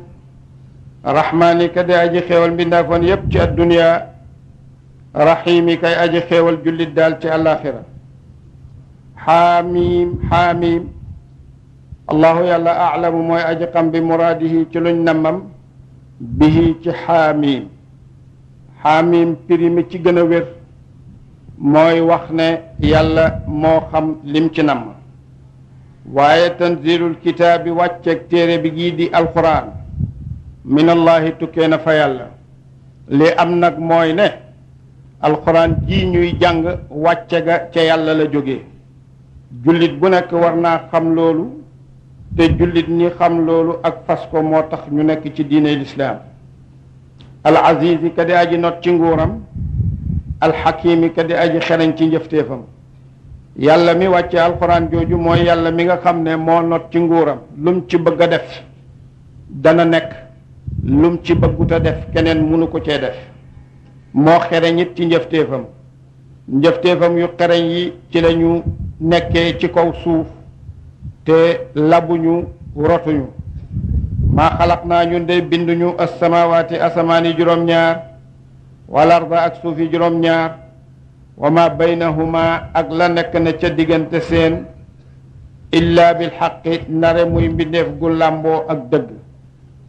rahmaani ka di aji xéewal mbindaafoon yépp ci adduniya rahimi kay aji xéewal jullit daal ci àllaaxira. xaamiim xaamiim allahu yàlla aalamu mooy aji xam bi muraadihi ci luñ nammam bihi ci xaamiim. xaamiim pirimi ci gën a wér mooy wax ne yàlla moo xam lim ci namm. waaye tanzilul kitaabi wàcceeg téere bi gii di alquran min allahi tukkee na fa yàlla. li am nag mooy ne alquran ji ñuy jàng wàcce ga ca yàlla la jógee. jullit bu nekk war naa xam loolu te jullit ñi xam loolu ak fas ko moo tax ñu nekk ci diine lislaam. al azizi ka di aji not ci nguuram al xakimi ka di aji xereñ ci njëfteefam. yàlla mi wàcce alquran jooju mooy yàlla mi nga xam ne moo not ci nguuram lum ci bëgg a def dana nekk lum ci bëggut a def keneen munu ko cee def. moo xereñ it ci njëfteefam. njëfteefam yu xereñ yi ci lañu nekkee ci kaw suuf te labuñu rotuñu. maa xalaq naa ñun de binduñu asamawaati asamaani juróom-ñaar wal arda ak suufi juróom-ñaar wa ma baynahuma ak la nekk na ca diggante seen illa bil xaqi nare muy mbindeef gu làmboo ak dëgg.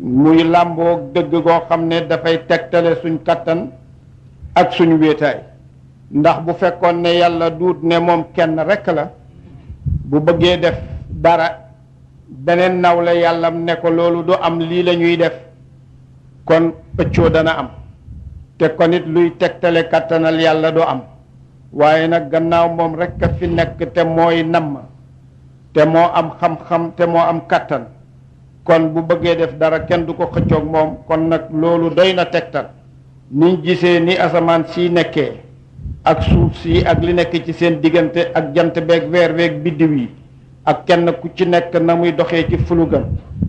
muy làmboo dëgg goo xam ne dafay tegtale suñ kattan ak suñ wéetaay. ndax bu fekkoon ne yàlla duut ne moom kenn rekk la bu bëggee def dara beneen nawle yàllam ne ko loolu du am lii la ñuy def kon pëccoo dana am te kon it luy tegtale kattanal yàlla du am. waaye nag gannaaw moom rekk a fi nekk te mooy namm te moo am xam-xam te moo am kattan kon bu bëggee def dara kenn du ko xëccoog moom. kon nag loolu doy na tegtal niñ gisee ni asamaan si nekkee ak suuf si ak li nekk ci seen diggante ak jant beeg weer beeg biddiw yi ak kenn ku ci nekk na muy doxee ci fulugam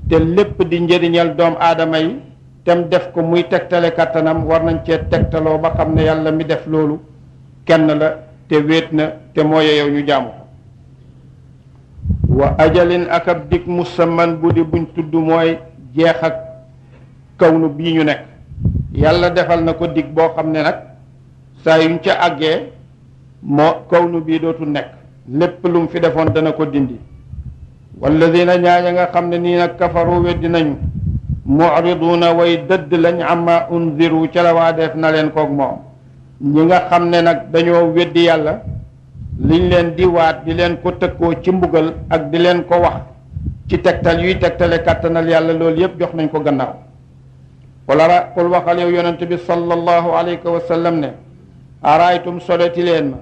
te lépp di njëriñal doom aadama yi tem def ko muy tegtale kattanam war nañ cee tegtaloo ba xam ne yàlla mi def loolu kenn la te wéet na te moo yeyow ñu jaamu ko. wa ajalin ak ab dig musamman bu di buñ tudd mooy jeex ak kawnu bii ñu nekk. yàlla defal na ko dig boo xam ne nag saa yuñ ca àggee moo kawnu bii dootu nekk lépp lu mu fi defoon dana ko dindi. walladina ñaaña nga xam ne nii nag kafaru weddi nañu mu'riduuna way dëdd lañ amma unziru ca la waa def na leen koog moom. ñi nga xam ne nag dañoo weddi yàlla liñ leen di waat di leen ko tëkkoo ci mbugal ak di leen ko wax ci tegtal yuy tegtale kàttanal yàlla loolu yépp jox nañ ko gannaaw. qul waxal yow yonente bi sallallahu alayhi wa sallam ne araaytum soleti leen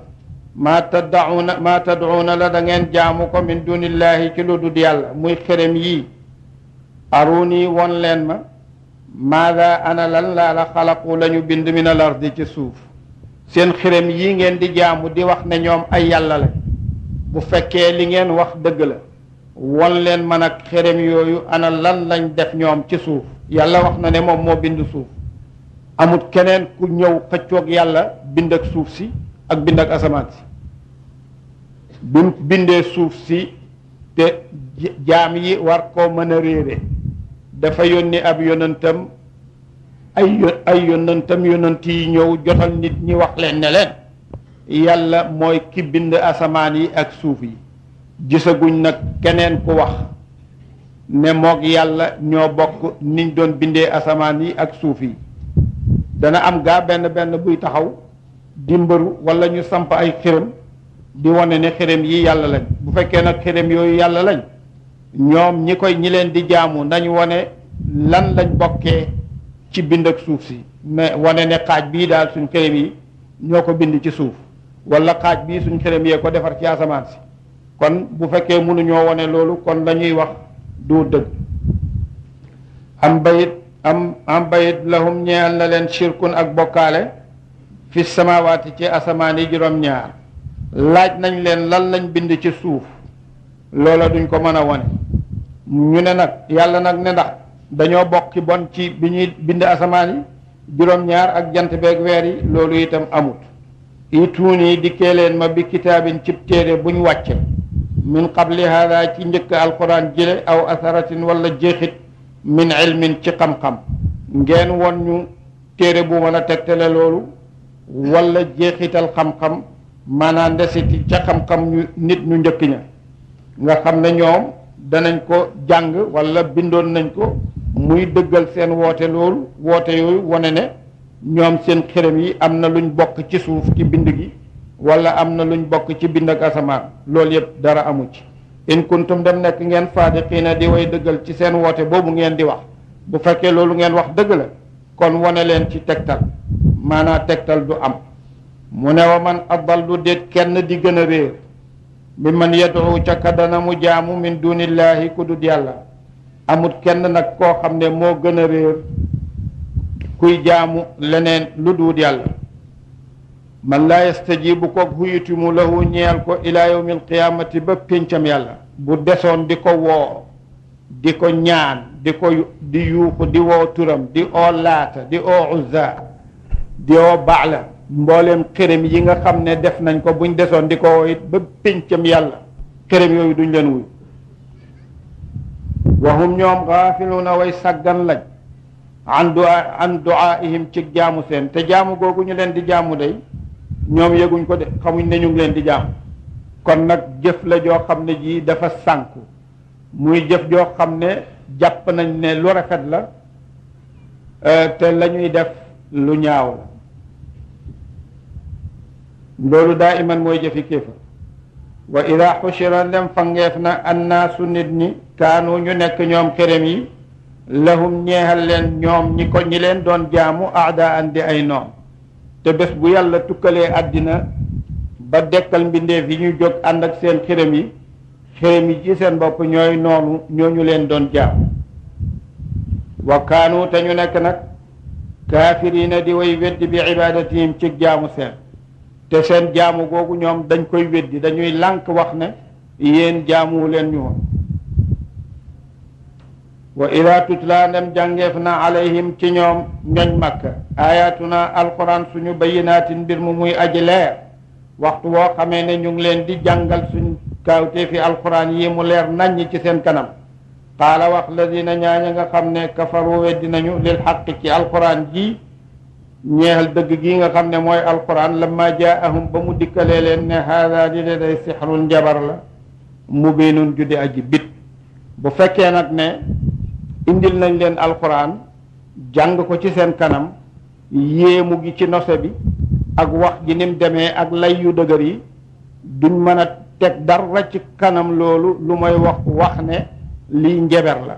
ma tad'uuna la da ngeen jaamu ko min dunillahi ci lu dul yàlla muy xërëm yii aruni won leen ma maada ana lan laa la xalaqu la ñu bind min al ardi ci suuf seen xërëm yii ngeen di jaamu di wax ne ñoom ay yàlla la bu fekkee li ngeen wax dëgg la won leen man ak xërëm yooyu ana lan lañ def ñoom ci suuf yàlla wax na ne moom moo bind suuf amut keneen ku ñëw xëccoog yàlla bind ak suuf si ak bind ak asamaan si bi mu bindee suuf si te jaam yi war koo mën a réere dafa yónni ab yonentam ay yonentam yonent yi ñëw jotal nit ñi wax leen ne leen yàlla mooy ki bind asamaan yi ak suuf yi gisaguñ nag keneen ku wax ne moog yàlla ñoo bokk niñ doon bindee asamaan yi ak suuf yi dana am gaa benn buy taxaw di mbëru wala ñu samp ay xërëm di wane ne xërëm yi yàlla lañ bu fekkee nag xërëm yooyu yàlla lañ ñoom ñi leen di jaamu nañ wane lan lañ bokkee ci bind ak suuf si mais wane ne xaaj bii daal suñ xërëm yi ñoo ko bind ci suuf wala xaaj bii suñ xërëm yee ko defar ci asamaan si kon bu fekkee mënuñoo wane loolu kon lañuy wax du dëgg am bayit lahum ñeel na leen shirkun ak bokkaale fi samawaati ci asamaan yi juróom-ñaar laaj nañ leen lan lañ bind ci suuf loola duñ ko mën a wane ñu ne nag yàlla nag ne ndax dañoo bokki bon ci bi ñuy bind asamaan yi juróom-ñaar ak jant beeg weer yi loolu itam amut ituuni dikkee leen ma bi kitaabin cib téere buñ wàcce min qabli hada ci njëkk alquran jële aw asaratin wala jeexit min ilmin ci xam-xam ngeen won ñu téere bu mën a tegtale loolu wala jeexital xam-xam maanaam ndesiti ca xam-xam ñu nit ñu njëkk ña nga xam ne ñoom danañ ko jàng wala bindoon nañ ko muy dëggal seen woote loolu woote yooyu wane ne ñoom seen xërëm yi am na luñ bokk ci suuf ci bind gi wala am na luñ bokk ci bind ak asamaan loolu yëpp dara amu ci in kuntum dem nekk ngeen faadiqiina di way dëggal ci seen woote boobu ngeen di wax bu fekkee loolu ngeen wax dëgg la kon wane leen ci tegtal maanaa tegtal du am mu ne wa man adallu déet kenn di gën a réer bi man yad'u ca ka dana mu jaamu min dunillahi ku dul yàlla amut kenn nag koo xam ne moo gën a réer kuy jaamu leneen lu dul yàlla man laa yastajibu ko huyutimu lahu ñeel ko ila yawmi alqiyamati ba péncam yàlla bu desoon di ko woo di ko ñaan di yuuxu di woo turam di oo laata di oo uzza di oo baala mbooleem xërëm yi nga xam ne def nañ ko buñ desoon di ko woo it ba péncam yàlla xërëm yooyu duñ leen wuy wahum ñoom gaafiluuna way sàggan lañ an duaihim ci jaamu seen te jaamu googu ñu leen di jaamu day ñoom yëguñ ko de xamuñ ne ñu ngi leen di jaamu kon nag jëf la joo xam ne ji dafa sànku muy jëf joo xam ne jàpp nañ ne lu rafet la te la ñuy def lu ñaaw la loolu daa iman mooy jëfi kéefar wa ida xushira ndem fangeef na annaasu nit ñi kaanu ñu nekk ñoom xërëm yi lahum ñeexal leen ñoom ñi leen doon jaamu aadaan di ay noon te bés bu yàlla tukkalee àddina ba dekkal mbindeef yi ñu jóg ànd ak seen xërëm yi ci seen bopp ñooy noonu ñooñu leen doon jaamu wa kaanu te ñu nekk nag kaafiriina di way weddi bi ibadatihim ci jaamu seen te seen jaamu googu ñoom dañ koy weddi dañuy lànk wax ne yéen jaamu leen ñu woon wa ida tutla ndem jàngeef na alayhim ci ñoom ñoñ makka ayatuna alquran suñu bayinaatin mbir mu muy aji leer waxtu woo xamee ne ñu ngi leen di jàngal suñ kaawtee fi alquran yi mu leer naññ ci seen kanam qaala wax ladina ñaaña nga xam ne kafaru weddi nañu lil xaqi ci alquran ji ñeexal dëgg gi nga xam ne mooy alquran lamma jaahum ba mu dikkalee leen ne haada di de day sixrun njabar la mubinun juddi aji bit bu fekkee nag ne indil nañ leen alquran jàng ko ci seen kanam yéemu gi ci nose bi ak wax ji nim demee ak lay yu dëgër yi duñ mën a teg dara ci kanam loolu lu may wax ne lii njabar la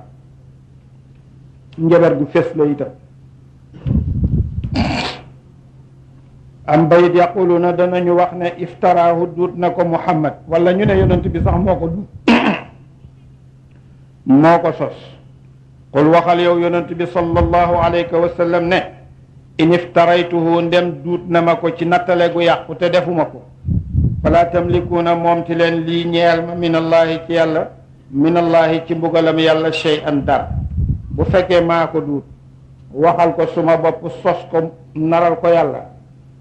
njabar gu fes la itam am bayit yaquluna danañu wax ne iftaraahu duut na ko Muhammad wala ñu ne yonent bi sax moo ko duut moo ko sos qul waxal yow yonent bi sallallahu alayhi wa sallam ne in iftaraytuhu ndem duut na ma ko ci nattale gu yàqu te defuma ko fala tamlikuuna moom ti leen lii ñeel ma min allahi ci yàlla min allahi ci mbugalam yàlla shay'an dar bu fekkee maa ko duut waxal ko suma bopp sos ko naral ko yàlla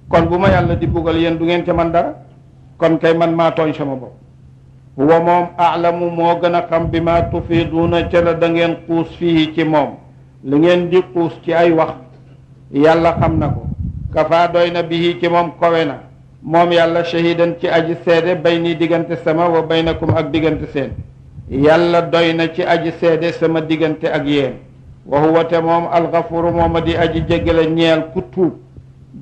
kon bu ma yàlla di buggal yéen du ngeen ca man dara kon kay man maa tooñ sama bopp huwa moom aalamu moo gën a xam bi ma tufiiduuna ca la da ngeen xuus fii ci moom li ngeen di xuus ci ay wax yàlla xam na ko kafaa doy na bihi ci moom kowe na moom yàlla shahidan ci aji seede bayni diggante sama wa baynakum ak diggante seen yàlla doy na ci aji seede sama diggante ak yéen wa huwa te moom alxafuru mooma di aji jéggale ñeel ku tuub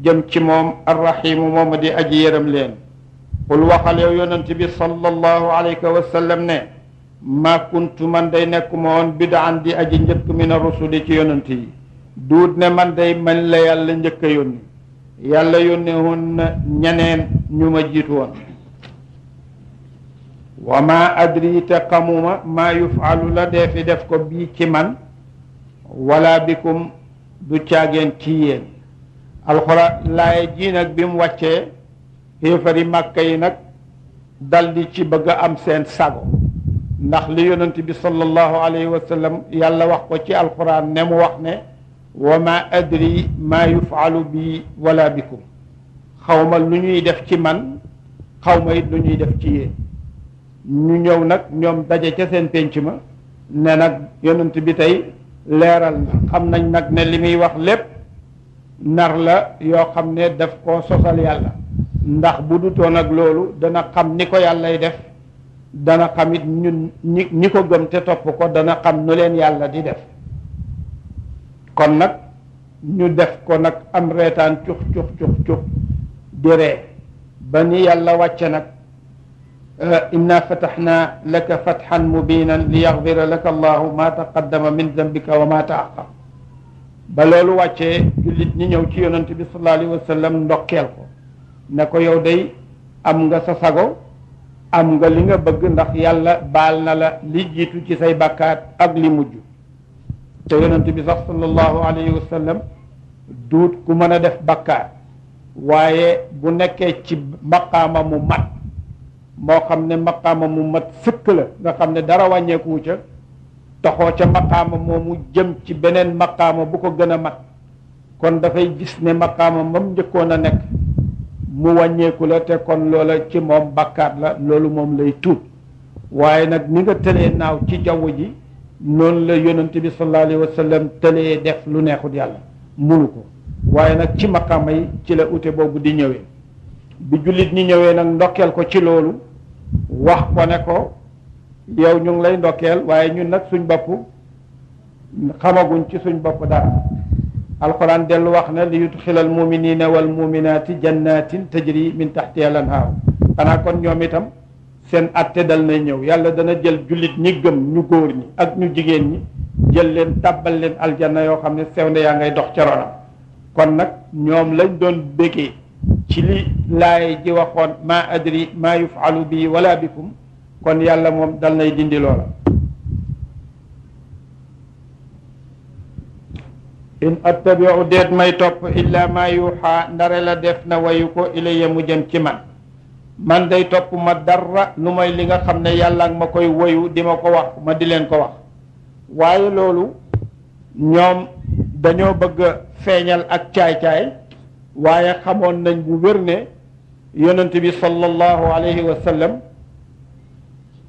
jëm ci moom arrahimu mooma di aji yërëm leen qul waxal yow yonent bi sallallahu alayhi wa sallam ne ma kuntu man day nekkuma woon bidaan di aji njëkk min ar-rusuli ci yonent yi duut ne man day man la yàlla njëkk a yónni yàlla yónne woon na ñeneen ñu ma jiitu woon wa ma adri te xamuma maa yufalu la dee fi def ko bii ci man wala bikum du caageen ci yéen alxuraan laaye ji nag bi mu wàccee xéefari màkka yi nag daldi ci bëgg a am seen sago ndax li yonent bi sallallahu alayhi wa sallam yàlla wax ko ci alxuraan ne mu wax ne wa ma adri maa yufalu bi wala bikum xawma lu ñuy def ci man xawma it lu ñuy def ci yéen ñu ñëw nag ñoom daje ca seen pénc ma ne nag yonent bi tey leeral na xam nañ nag ne li muy wax lépp nar la yoo xam ne daf koo sosal yàlla ndax bu dutoon ak loolu dana xam ni ko yàllay def dana xam it ñun ñi ko gëm te topp ko dana xam nu leen yàlla di def kon nag ñu def ko nag am reetaan cux di ree ba ni yàlla wàcce nag inna fataxna laka fatxan mubinan li yaxfira laka allahu ma taqaddama min dambika wa ma taaqar ba loolu wàccee jullit ñi ñëw ci yonent bi sallallahu alayhi wa sallam ndokkeel ko ne ko yow day am nga sa sago am nga li nga bëgg ndax yàlla baal na la li jiitu ci say bàkkaat ak li mujj te yonent bi sax sallallahu alayhi wa sallam duut ku mën a def bàkkaat waaye bu nekkee ci maqaama mu mat moo xam ne maqaama mu mat sëkk la nga xam ne dara wàññeeku ca taxoo ca maqaama moomu jëm ci beneen maqaama bu ko gën a mat kon dafay gis ne maqaama moom njëkkoon a nekk mu wàññeeku la te kon loola ci moom bàkkaat la loolu moom lay tuub waaye nag ni nga tëlee naaw ci jaww ji noonu la yonent bi sallallahu alayhi wa sallam tëlee def lu neexut yàlla munu ko waaye nag ci maqaama yi ci la ute boobu di ñëwee bi jullit ñi ñëwee nag ndokkeel ko ci loolu wax ko ne ko yow ñu ngi lay ndokkeel waaye ñun nag suñ bopp xamaguñ ci suñ bopp dara alquran dellu wax ne li yudxila al muminina wal muminati jannatin tajri min taxtiha al anhaaru xanaa kon ñoom itam seen atte dal na ñëw yàlla dana jël jullit ñi gëm ñu góor ñi ak ñu jigéen ñi jël leen tàbbal leen aljanna yoo xam ne sewnde yaa ngay dox ca ronam kon nag ñoom lañ doon béggee ci li laay ji waxoon ma adri ma yufalu bi wala bikum kon yàlla moom dal nay dindi loola in attabiu déet may topp illa ma yuuxa ndare la def na wayu ko ilayya mu jëm ci man day topp ma dara lu may li nga xam ne yàlla ma koy woyu di ma ko wax ma di leen ko wax waaye loolu ñoom dañoo bëgg a feeñal ak caay-caay waaye xamoon nañ bu wér ne yonent bi sallallahu alayhi wa sallam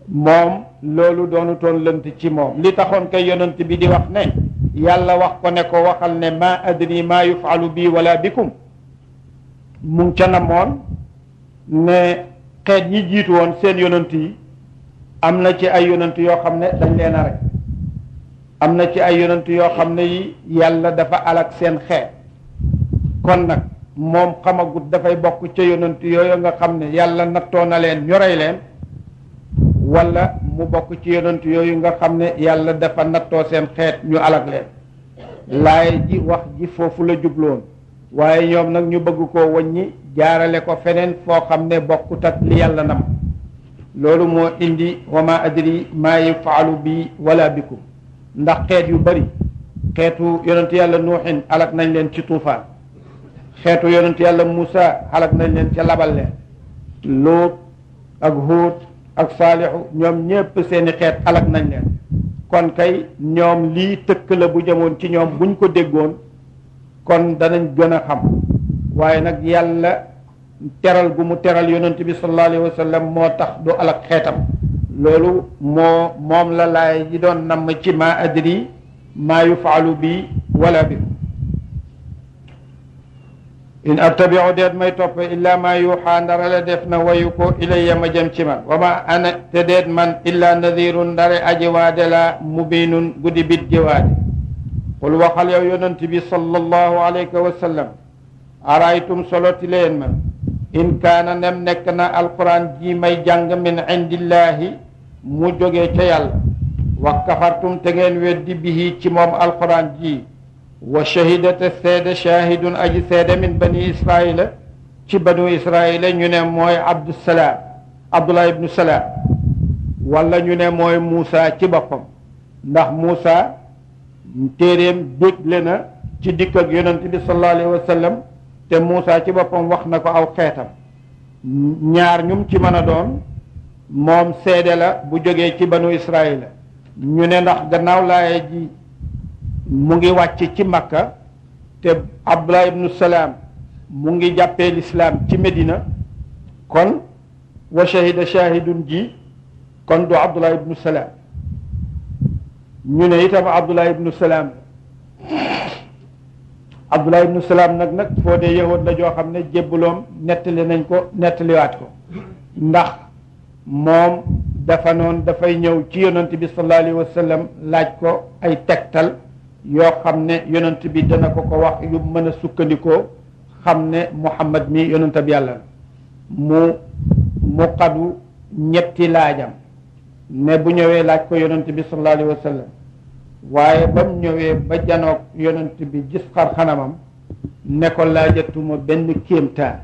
moom loolu doonu toon lënt ci moom li taxoon kay yonent bi di wax ne yàlla wax ko ne ko waxal ne ma adri ma yufalu bi wala bikum mu ngi ca namoon ne xeet yi jiitu woon seen yonent yi am na ci ay yonent yoo xam ne dañ leen a rek am na ci ay yonent yoo xam ne yi yàlla dafa alak seen xeet kon nag moom xamagut dafay bokk ca yonent yooyu nga xam ne yàlla nattoo na leen ñu rey leen wala mu bokk ci yonent yooyu nga xam ne yàlla dafa nattoo seen xeet ñu alak leen laay ji wax ji foofu la jubloon waaye ñoom nag ñu bëgg koo wàññi jaarale ko feneen foo xam ne bokkut ak li yàlla nam loolu moo indi wa ma adri maa yufaalu bi wala bikum ndax xeet yu bari xeetu yonent yàlla nuuxin xalak nañ leen ci tuufaan xeetu yonent yàlla Muusa xalak nañ leen ca labal leen Luut ak Huud ak Saalixu ñoom ñépp seeni xeet xalak nañ leen kon kay ñoom lii tëkk la bu jamoon ci ñoom buñ ko déggoon kon danañ gën a xam waaye nag yàlla teral gu mu teral yonent bi sallallahu alayhi wa sallam moo tax du alak xeetam loolu moom la laay ji doon namm ci ma adri maa yufaalu bi wala bi in attabiu deet may topp illa ma yuuxaa ndara la def na wayu ko ilayya ma jëm ci man wa ma ana te deet man illa nadirun ndare aji waade la mubinun guddi bit ji waade qul waxal yow yonent bi sallallahu alayhi wa sallam araytum soloti leen ma in kaana nem nekk na alquran ji may jàng min indillahi mu jógee ca yàlla wa kafartum te ngeen weddi bihi ci moom alquran ji wa shahidate seede shahidun aji seede min bani israila ci banu israila ñu ne mooy abdullah ibnu salaam wala ñu ne mooy Muusa ci boppam ndax Muusa téeréem dégle na ci dikk ak yonent bi sallallahu alayhi wa sallam te Muusa ci boppam wax na ko aw xeetam ñaar ñum ci mën a doon moom seede la bu jógee ci banu israila ñu ne ndax gannaaw laaye ji mu ngi wàcc ci Makka te Abdullah ibnu Salaam mu ngi jàppee lislaam ci Medina kon wa shahida shahidun ji kon du Abdullah ibnu Salaam ñu ne itam Abdullah ibnu Salaam Abdullah ibnu Salaam nag foo dee yahood la joo xam ne jébbaloom nettali nañ ko nettaliwaat ko ndax moom dafa noon dafay ñëw ci yonent bi sallallahu alayhi wa sallam laaj ko ay tegtal yoo xam ne yonent bi dana ko wax yu mën a sukkandikoo xam ne Muhammad mi yonent bi yàlla mu xadu ñetti laajam ne bu ñëwee laaj ko yonent bi sallallahu alayhi wa sallam waaye ba mu ñëwee ba janoog yonent bi gis xar xanamam ne ko laajatuma benn kéemtaan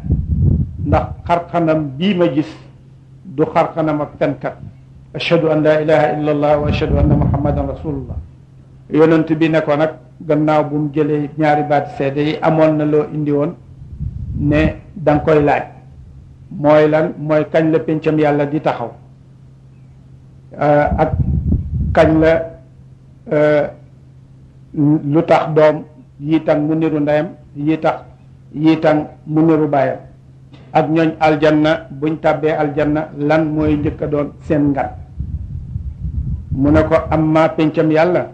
ndax xar xanam bii ma gis du xar xanam ak fenkat ashhadu an la ilaha illa allah wa ashhadu anna muhammadan rasulullah yonent bi ne ko nag gannaaw bu mu jëlee ñaari baati seede yi amoon na loo indi woon ne da nga koy laaj mooy lan mooy kañ la pencam yàlla di taxaw ak kañ la lu tax doom yi tang mu niru ndeyam yi tang mu niru baayam ak ñooñ aljanna buñ tàbbee aljanna lan mooy njëkk a doon seen ngan mu ne ko am ma pencam yàlla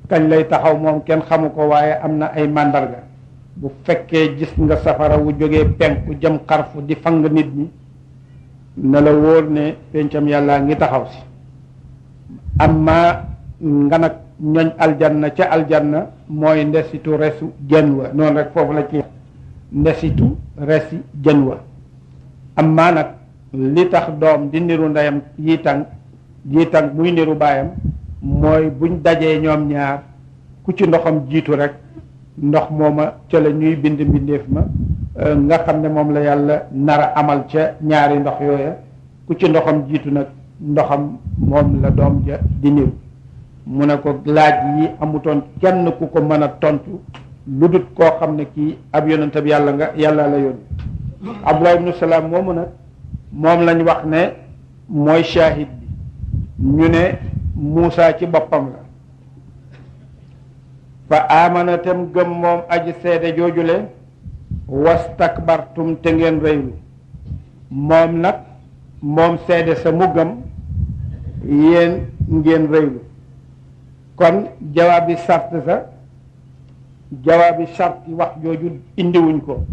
kañ lay taxaw moom kenn xamu ko waaye am na ay màndarga bu fekkee gis nga safara wu jógee penku jëm xarfu di fang nit ñi na la wóor ne pencam yàlla ngi taxaw si amma nga nag ñooñ aljanna ca aljanna mooy ndesitu resu jën wa noonu rek foofu la ci ndesitu resi jën wa amma nag li tax doom di niru ndeyam yi tang muy niru baayam mooy buñ dajee ñoom ñaar ku ci ndoxam jiitu rek ndox mooma ca la ñuy bind mbindeef ma nga xam ne moom la yàlla nara amal ca ñaari ndox yooya ku ci ndoxam jiitu nag ndoxam moom la doom ja di niru mu ne ko laaj yi amutoon kenn ku ko mën a tontu lu dut koo xam ne kii ab yonent bi yàlla la yónni Abdullah ibnu Salaam moomu nag moom lañ wax ne mooy shahid bi ñu ne Muusa ci boppam la fa amana tem gëm moom aji seede joojule wastakbartum te ngeen rëylu moom nag moom seede sa mu gëm yéen ngeen rëylu kon jawaabi sart wax jooju indiwuñ ko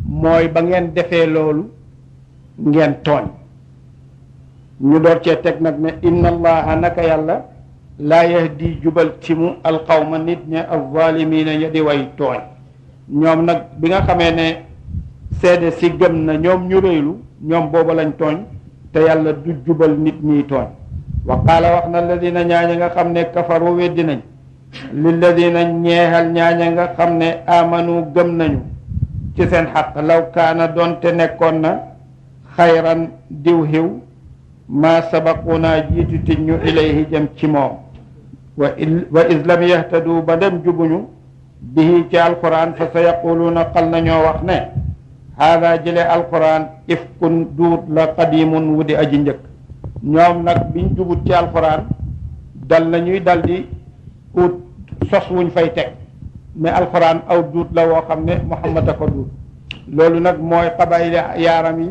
mooy ba ngeen defee loolu ngeen tooñ ñu door cee teg nag ne inna allaha naka yàlla laa yahdi jubal ci mu alqawma nit ñe alzalimina ya di way tooñ ñoom nag bi nga xamee ne seede si gëm na ñoom ñu réylu ñoom booba lañ tooñ te yàlla du jubal nit ñiy tooñ wa qaala wax na alladina ñaaña nga xam ne kafaru weddi nañ lilladina ñeexal ñaaña nga xam ne amanu gëm nañu ci seen xaq law kaana doonte nekkoon na xayran diw xiw maa sabaqunaa jiitu ti ñu ilayhi jëm ci moom wa is lam yahtadu ba dem jubuñu bihi ci alquran fa sa yaquluuna xal nañoo wax ne haada jële alquran ifkun duut la qadimun wu di aji njëkk ñoom nag biñ jubut ci alquran dal nañuy dal di ut sos wuñ fay teg mais alquran aw duut la woo xam ne Muhammad a ko duut loolu nag mooy qabayil yaaram yi